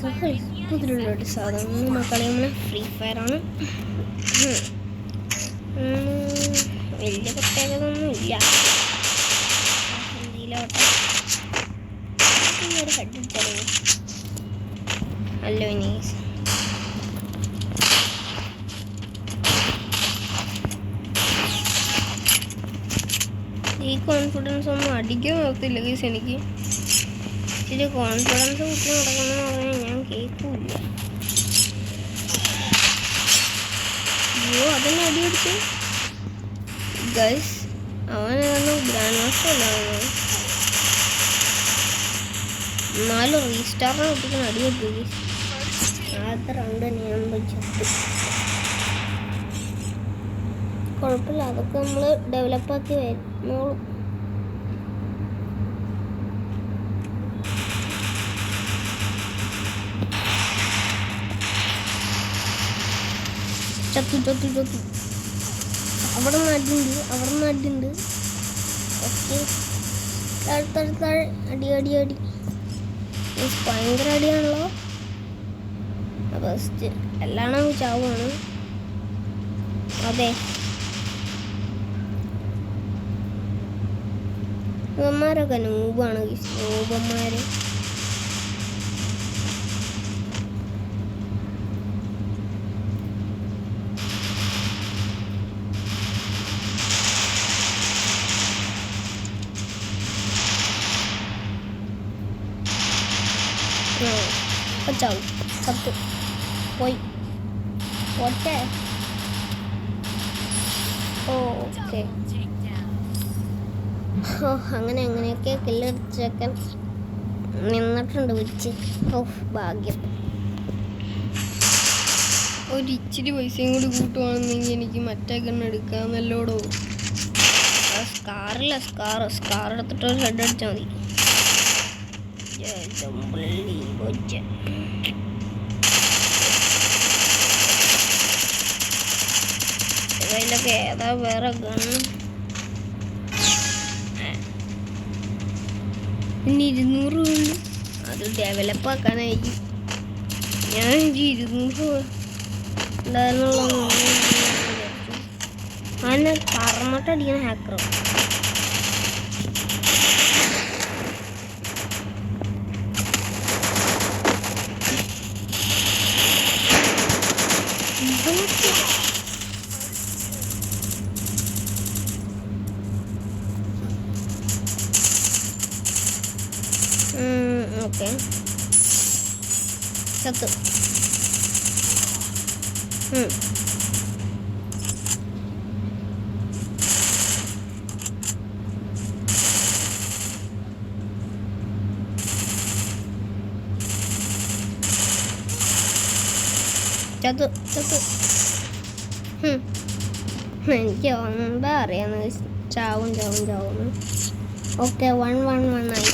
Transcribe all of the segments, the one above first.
എളുപ്പത്തിലുള്ളൊരു സാധനം മക്കളെ നമ്മളെ ഫ്രീ ഫയറാണ്. വലിയ പ്രത്യേകത ഒന്നുമില്ല. ഹിന്ദിയിലോട്ടെ ഒരു ഹെഡ് അടിച്ചാലോ? ഹലോ നീസ് ഈ കോൺഫിഡൻസ് ഒന്നും അടിക്കാൻ നിർത്തില്ല ഗീസ്. എനിക്ക് ഇച്ചിരി കോൺഫിഡൻസ് കുത്തി നടക്കണമെന്ന് പറഞ്ഞാൽ ഞാൻ കേൾക്കില്ല. അയ്യോ അതെന്നെ അടിയടിച്ച് ഗൈസ്. അവനാണ് ഗ്രാൻഡ് മാസ്റ്റർ അല്ലാതെ എന്നാലും റീസ്റ്റാറിനെ കുട്ടിക്കാൻ അടിയടിച്ചു ഗൈസ്. ആദ്യത്തെ റൗണ്ട് തന്നെ ഞാൻ പോയി ചത്തു. കുഴപ്പമില്ല, അതൊക്കെ നമ്മൾ ഡെവലപ്പാക്കി വരുന്നോളും. ചത്തു അവിടെ നിന്ന് അടിയുണ്ട്. ഓക്കെ താഴെ അടി ഭയങ്കര അടിയാണല്ലോ. ഫസ്റ്റ് എല്ലാം ചാവാണ്. അതെ ഇവന്മാരൊക്കെ നൂബാണ്. നൂബന്മാര് ചാവും. ചത്തു പോയി പോട്ടെ. ഓക്കെ അങ്ങനെയൊക്കെ കില്ലടിച്ചേക്കാൻ നിന്നിട്ടുണ്ട് വെച്ച്. ഭാഗ്യം. ഒരിച്ചിരി പൈസയും കൂടി കൂട്ടുവാണെന്നെങ്കിൽ എനിക്ക് മറ്റേ ഗണ്ണെടുക്കാമെന്നല്ലോടോ. സ്കാർ എടുത്തിട്ട് ഒരു ഹെഡ് അടിച്ചാൽ മതി. ഇതിലൊക്കെ ഏതാ വേറെ ഗണ്ണ്? പിന്നെ 200 ഉണ്ട്. അത് ഡെവലപ്പ് ആക്കാനായിരിക്കും. ഞാൻ 200 ഉണ്ടായിരുന്നുള്ള അങ്ങനെ പറന്നിട്ടടിക്കുന്ന ഹാക്കറോ. ഓക്കെ ചത്തു. എനിക്ക് എന്താ അറിയാന്ന് ചാവും. ഓക്കെ 1-1-1 ആയി.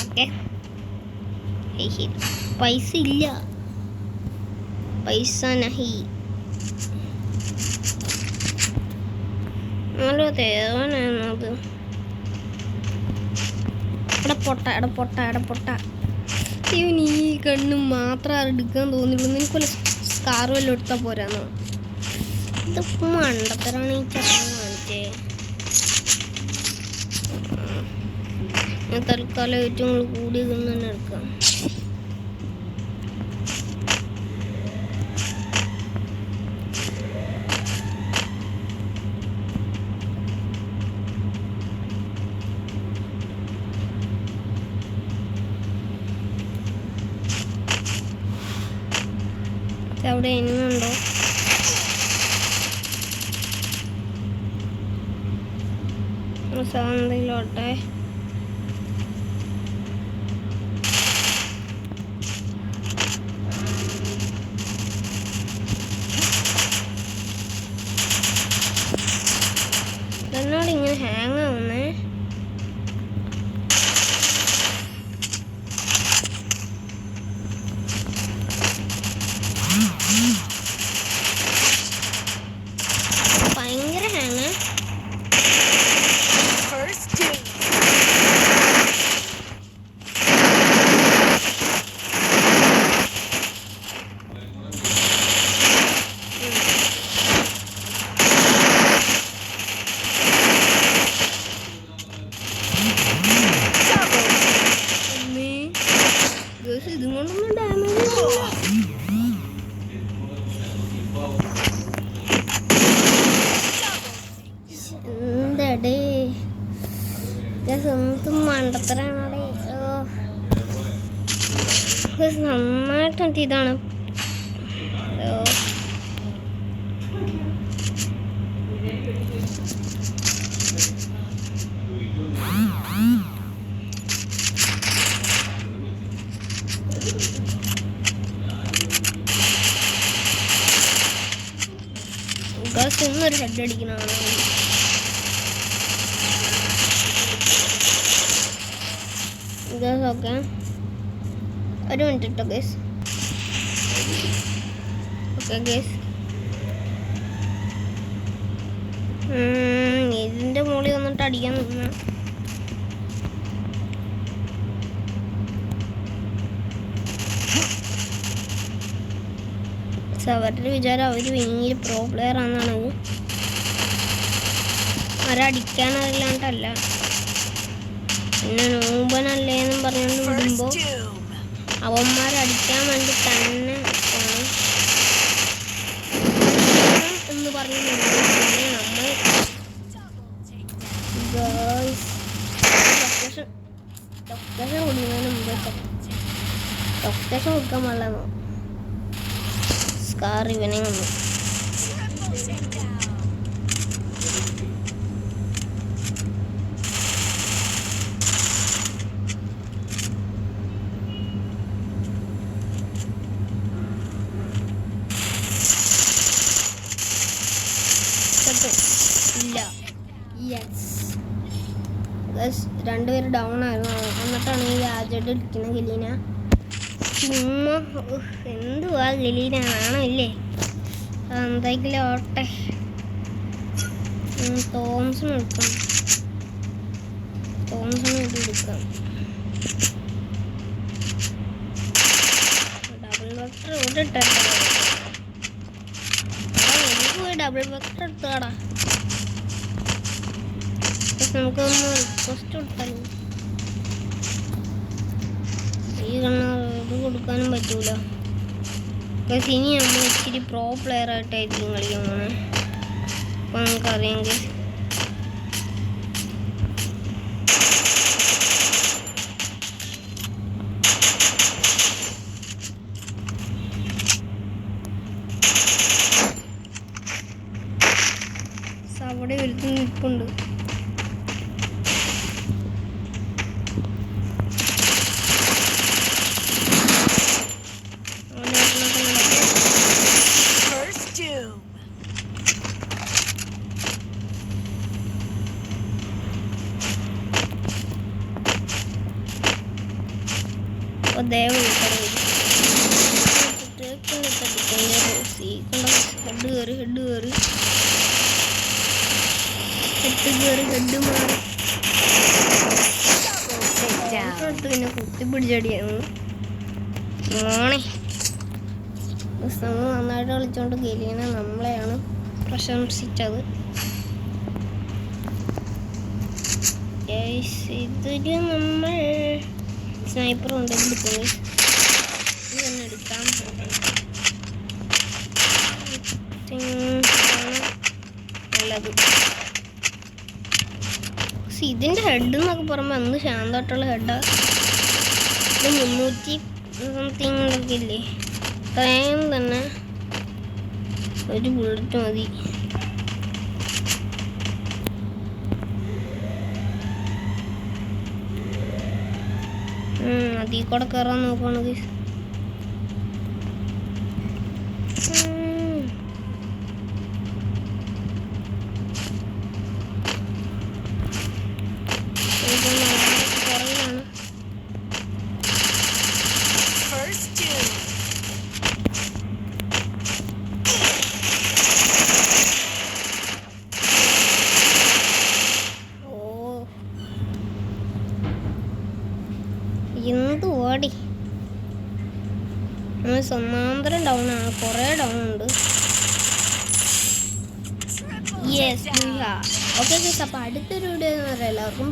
ഓക്കെ പൈസ ഇല്ല, പൈസ നഹി. നല്ല തേവനാണത്. പൊട്ട ഇവൻ ഈ കണ്ണും മാത്രം എടുക്കാൻ തോന്നിയുള്ളൂ. നിനക്കൊല്ല സ്കാർ വല്ലതും എടുത്താൽ പോരാന്നോ? ഇത് മണ്ടത്തരാണ് ഈ ചട്ടം കാണിച്ചേ. ഞാൻ തൽക്കാലം ഏറ്റവും കൂടിയ കണ്ണ് തന്നെ എടുക്കാം. അവിടെ ഇനിയുണ്ടോ? സാന്തിലോട്ടെ എന്നോട് ഇങ്ങനെ ഹാങ് ആവുന്നേ. ഭയങ്കര ഹാങ്. ഇതും കൊണ്ടൊന്നും ഡാമേജ് എന്തടേ എന്തും മണ്ടത്തരാണടേ. നന്നായിട്ട് ഇതാണ്. ഇന്നൊരു ഹെഡ് അടിക്കുന്നതാണ്. ഓക്കെ, ഒരു മിനിറ്റ് കേട്ടോ ഗേസ്. ഓക്കെ ഗേസ്, ഇതിൻ്റെ മുകളിൽ വന്നിട്ട് അടിക്കാൻ നിന്ന അവരുടെ വിചാരം അവർ ഭയങ്കര പ്രോ പ്ലെയർ ആണെന്നാണ്. അവരടിക്കാനറിയാണ്ടല്ല, പിന്നെ നൂമ്പനല്ലേന്നും പറഞ്ഞുകൊണ്ട് വിടുമ്പോൾ അവന്മാരടിക്കാൻ വേണ്ടി തന്നെ എന്ന് പറഞ്ഞു നമ്മൾ ലൊക്കേഷൻ കൊടുക്കുന്നതിന് മുമ്പ് ലൊക്കേഷൻ കൊടുക്കാൻ പാടില്ലെന്നോ സ്കാർ ഇവനെ വന്നു. ഇല്ല, രണ്ടുപേര് ഡൗൺ ആയിരുന്നു. എന്നിട്ടാണ് ഈ രാജയുടെ ഇരിക്കുന്ന ഗലീന. ചുമ്മാ എന്തുവാ ഗലീന ആണോ ഇല്ലേ? എന്തെങ്കിലും ഓട്ടെ. തോംസൺ എടുക്കാം, തോംസൺ എടുക്കാം. ഡബിൾ വെക്ടർ ഇവിടെ ഇട്ടാ എനിക്ക് പോയി ഡബിൾ വെക്ടർ എടുത്താടാ. നമുക്കൊന്ന് റിക്വസ്റ്റ് കൊടുത്താലും ഈ ഇത് കൊടുക്കാനും പറ്റൂല. ഇനി നമ്മൾ ഇച്ചിരി പ്രോ പ്ലെയർ ആയിട്ടായിരിക്കും കളിക്കുന്നത്. അപ്പോൾ നമുക്കറിയാമെങ്കിൽ അവിടെ ഒരുത്ത് നിൽപ്പുണ്ട്. പിന്നെ കുത്തിപ്പിടിച്ചടിയാണ് മോണെ. നമ്മൾ നന്നായിട്ട് കളിച്ചോണ്ട് ഗലീന നമ്മളെയാണ് പ്രശംസിച്ചത്. ഇതിൽ നമ്മൾ സ്നൈപ്പർ ഉണ്ടെങ്കിൽ എടുക്കും, ഇത് തന്നെ എടുക്കാം. നല്ലത്. ഇതിൻ്റെ ഹെഡ് എന്നൊക്കെ പറയുമ്പോൾ അന്ന് ശാന്തമായിട്ടുള്ള ഹെഡാ. ഇത് 300 സംതിങ് ഒക്കെ ഇല്ലേ? അത്രയും തന്നെ ഒരു ബുള്ളറ്റ് മതി. അതിൽ കൂടെ കയറാൻ നോക്കുകയാണെങ്കിൽ എന്ത് ഓടി നമ്മൾ സമാന്തരം ഡൗൺ ആണ്, കുറേ ഡൗൺ ഉണ്ട്. Yes okay. അപ്പോൾ അടുത്തൊരു വീഡിയോ എന്ന് പറയാം. എല്ലാവർക്കും